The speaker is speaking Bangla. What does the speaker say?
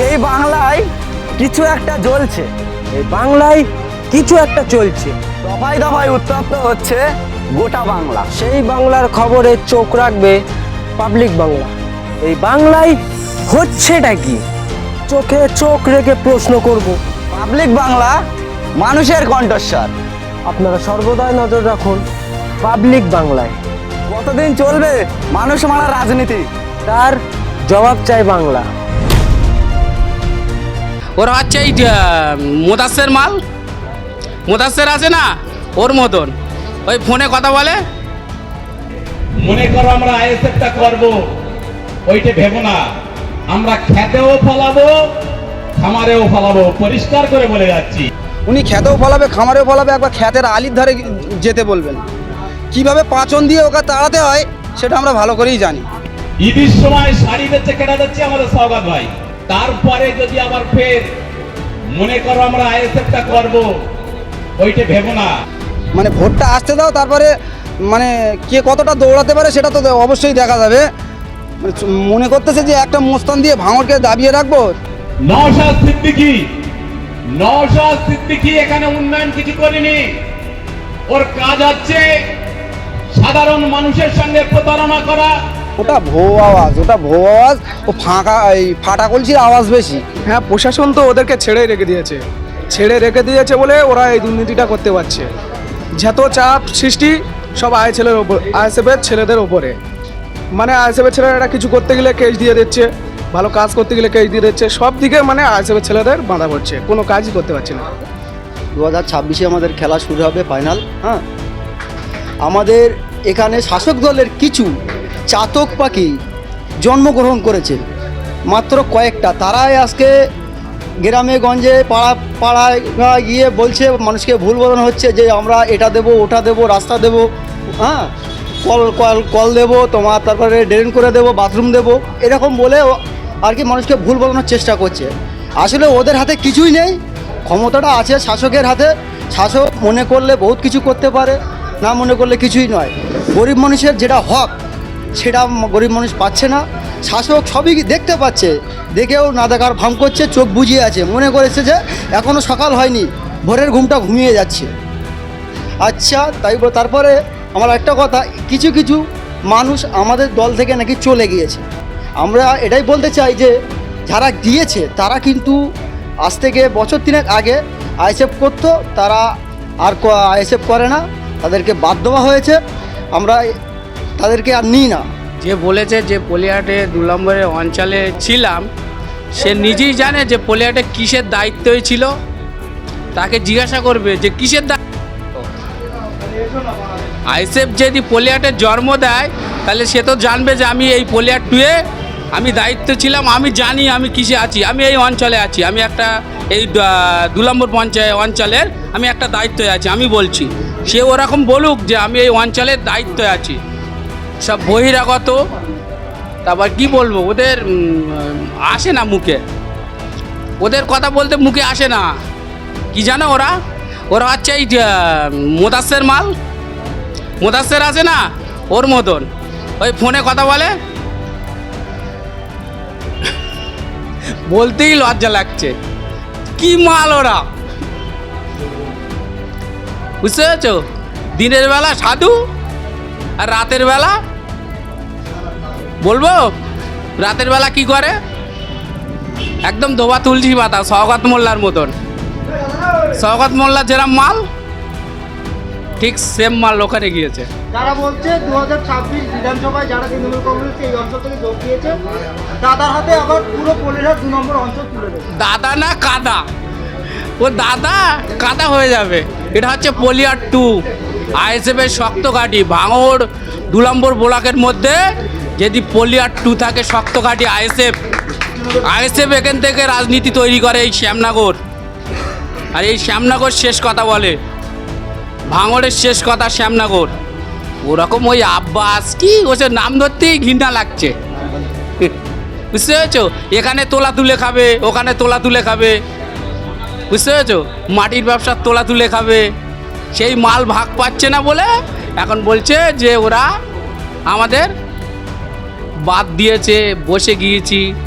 এই বাংলায় কিছু একটা জ্বলছে, এই বাংলায় কিছু একটা চলছে। দফায় দফায় উত্তপ্ত হচ্ছে গোটা বাংলা। সেই বাংলার খবরে চোখ রাখবে পাবলিক বাংলা। এই বাংলায় হচ্ছেটা কি, চোখে চোখ রেখে প্রশ্ন করব। পাবলিক বাংলা, মানুষের কণ্ঠস্বর। আপনারা সর্বদাই নজর রাখুন পাবলিক বাংলায়। কতদিন চলবে মানুষ মারা রাজনীতি? তার জবাব চাই বাংলা। ওরা হচ্ছে এই মোদাসের মাল, মোদাসের আছে না ওর মতন, ওই ফোনে কথা বলে। মনে করো আমরা আইএসএফটা করব, ওইটা ভেবো না। আমরা খেতেও ফলাবো, খামারেও ফলাবো, পরিষ্কার করে বলে যাচ্ছি। উনি খেতেও ফলাবে, খামারেও ফলাবে, একবার খেতের আলির ধারে যেতে বলবেন। কিভাবে পাঁচন দিয়ে ওকে তাড়াতে হয় সেটা আমরা ভালো করেই জানি। ঈদের সময় শাড়ি বেচে কেটে যাচ্ছে আমাদের সওগাত ভাই। তারপরে যদি আবার ফের মনে করো আমরা আইএসএফটা করব, ওইটা ভেবো না। মানে ভোটটা আসতে দাও, তারপরে মানে কে কতটা দৌড়াতে পারে সেটা তো অবশ্যই দেখা যাবে। মানে মনে করতেছে যে একটা মোস্তান দিয়ে ভাঙড়কে দাবিয়ে রাখবো। নওশাদ সিদ্দিকী এখানে উন্নয়ন কিছু করেনি। ওর কাজ হচ্ছে সাধারণ মানুষের সঙ্গে প্রতারণা করা। ওটা ভো আওয়াজ, ওটা ভো আওয়াজ। ও ফাঁকা এই ফাটা কলসির আওয়াজ বেশি। হ্যাঁ, প্রশাসন তো ওদেরকে ছেড়ে রেখে দিয়েছে বলে ওরা এই দুর্নীতিটা করতে পারছে। যত চাপ সৃষ্টি সব আইএসএফের ছেলেদের ওপরে। মানে আইএসএফের ছেলেরা কিছু করতে গেলে কেস দিয়ে দিচ্ছে, ভালো কাজ করতে গেলে কেস দিয়ে দিচ্ছে, সব দিকে মানে আইএসএফের ছেলেদের বাঁধা পড়ছে, কোনো কাজই করতে পারছে না। 2026 আমাদের খেলা শুরু হবে ফাইনাল। হ্যাঁ, আমাদের এখানে শাসক দলের কিছু চাতক পাখি জন্মগ্রহণ করেছে, মাত্র কয়েকটা। তারাই আজকে গ্রামে গঞ্জে পাড়ায় গিয়ে বলছে, মানুষকে ভুল বোঝানো হচ্ছে যে আমরা এটা দেবো, ওটা দেবো, রাস্তা দেবো, হ্যাঁ, কল দেবো তোমার, তারপরে ড্রেন করে দেবো, বাথরুম দেবো, এরকম বলে আর কি মানুষকে ভুল বোঝানোর চেষ্টা করছে। আসলে ওদের হাতে কিছুই নেই, ক্ষমতাটা আছে শাসকের হাতে। শাসক মনে করলে বহুত কিছু করতে পারে, না মনে করলে কিছুই নয়। গরিব মানুষের যেটা হক সেটা গরিব মানুষ পাচ্ছে না। শাসক সবই দেখতে পাচ্ছে, দেখেও না দেখার ভান করছে, চোখ বুজিয়ে আছে, মনে করেছে যে এখনও সকাল হয়নি, ভোরের ঘুমটা ঘুমিয়ে যাচ্ছে। আচ্ছা, তারপরে আমার একটা কথা, কিছু কিছু মানুষ আমাদের দল থেকে নাকি চলে গিয়েছে। আমরা এটাই বলতে চাই যে যারা গিয়েছে তারা কিন্তু আজ থেকে বছর 3 আগে আইএসএফ করতো, তারা আর আইএসএফ করে না, তাদেরকে বাদ দেওয়া হয়েছে। আমরা তাদেরকে আর নিই না। যে বলেছে যে পলিহাটে 2 নম্বরের অঞ্চলে ছিলাম, সে নিজেই জানে যে পলিহাটে কিসের দায়িত্বই ছিল। তাকে জিজ্ঞাসা করবে যে কিসের দায়িত্ব। আইএসএফ যদি পলিহাটে জন্ম দেয় তাহলে সে তো জানবে যে আমি এই পলিহাট 2-এ আমি দায়িত্ব ছিলাম, আমি জানি আমি কিসে আছি, আমি এই অঞ্চলে আছি, আমি একটা এই 2 নম্বর অঞ্চলের আমি একটা দায়িত্বে আছি। আমি বলছি সে ওরকম বলুক যে আমি এই অঞ্চলের দায়িত্বে আছি। সব বহিরাগত, তারপর কি বলবো, ওদের আসে না মুখে, ওদের কথা বলতে মুখে আসে না। কি জানো ওরা হচ্ছে এই মোদাসের মাল, মোদাসের আছে না ওর মতন, ওই ফোনে কথা বলে। বলতেই লজ্জা লাগছে, কি মাল ওরা, বুঝতে পেরেছ? দিনের বেলা সাধু আর রাতের বেলা বলবো, রাতের বেলা কি করে, একদম ধোবা তুলসী পাতা, সওগাত মোল্লার মতন। সওগাত মোল্লা যেরকম মাল, ঠিক সেম মাল ওখানে গিয়েছে। তারা বলছে 2026 বিধানসভায় যারা তৃণমূল কংগ্রেস এই অঞ্চল থেকে যোগ দিয়েছে, দাদার হাতে আবার পুরো পলিহাট 2 নম্বর অঞ্চল তুলে দেবে। দাদা না কাদা, ও দাদা কাদা হয়ে যাবে। এটা হচ্ছে পলিহাট 2, আইএসএফের শক্ত ঘাঁটি। ভাঙড় 2 নম্বর ব্লকের মধ্যে যদি পলিহাট 2 থাকে শক্ত ঘাঁটি আইএসএফ এখান থেকে রাজনীতি তৈরি করে এই শ্যামনগর। আর এই শ্যামনগর শেষ কথা বলে, ভাঙড়ের শেষ কথা শ্যামনগর। ওরকম ওই আব্বাস কি ওসব নাম ধরতেই ঘৃণা লাগছে, বুঝতে পেরেছো? এখানে তোলা তুলে খাবে, ওখানে তোলা তুলে খাবে, বুঝতে পেরেছো? মাটির ব্যবসার তোলা তুলে খাবে। সেই মাল ভাগ পাচ্ছে না বলে এখন বলছে যে ওরা আমাদের বাদ দিয়েছে, বসে গিয়েছি।